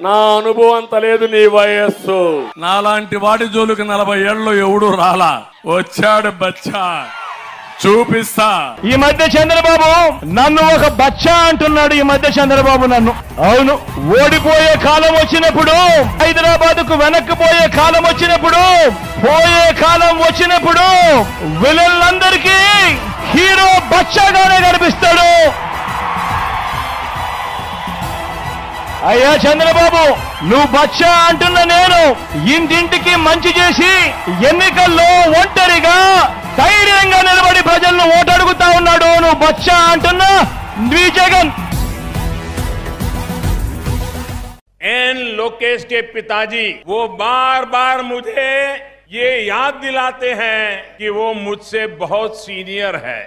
నా అనుభవం అంత లేదు, నీ వయస్సు. నాలాంటి వాడి జోలికి 40 ఏళ్ళు ఎవడు రాలా. వచ్చాడు బచ్చా, చూపిస్తా. ఈ మధ్య చంద్రబాబు నన్ను ఒక బచ్చా అంటున్నాడు. ఈ మధ్య చంద్రబాబు నన్ను, అవును, ఓడిపోయే కాలం వచ్చినప్పుడు, హైదరాబాద్ కు వెనక్కి పోయే కాలం వచ్చినప్పుడు, పోయే కాలం వచ్చినప్పుడు విలన్లందరికీ హీరో బచ్చాగానే కనిపిస్తాడు. అయ్యా చంద్రబాబు, నువ్వు బచ్చా అంటున్న నేను ఇంటింటికి మంచి చేసి ఎన్నికల్లో ఒంటరిగా ధైర్యంగా నిలబడి ప్రజలను ఓటడుగుతా ఉన్నాడు. నువ్వు బచ్చా అంటున్నా నీ జగన్. एन लोकेश के पिताजी वो बार बार मुझे ये याद दिलाते हैं कि वो मुझसे बहुत सीनियर है.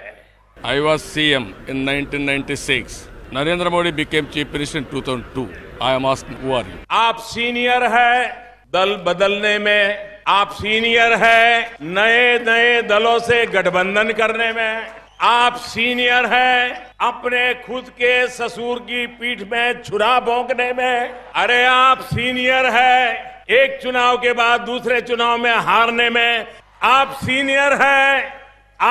I was CM in 1996. Narendra Modi became Chief Minister in 2002. I am asking, who are you? आप सीनियर है दल बदलने में, आप सीनियर है नए नए दलों से गठबंधन करने में, आप सीनियर है अपने खुद के ससुर की पीठ में छुरा भोंकने में, अरे आप सीनियर है एक चुनाव के बाद दूसरे चुनाव में हारने में, आप सीनियर है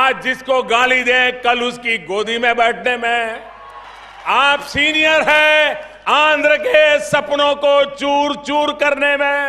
आज जिसको गाली दे कल उसकी गोदी में बैठने में, आप सीनियर है आंध्र के सपनों को चूर चूर करने में.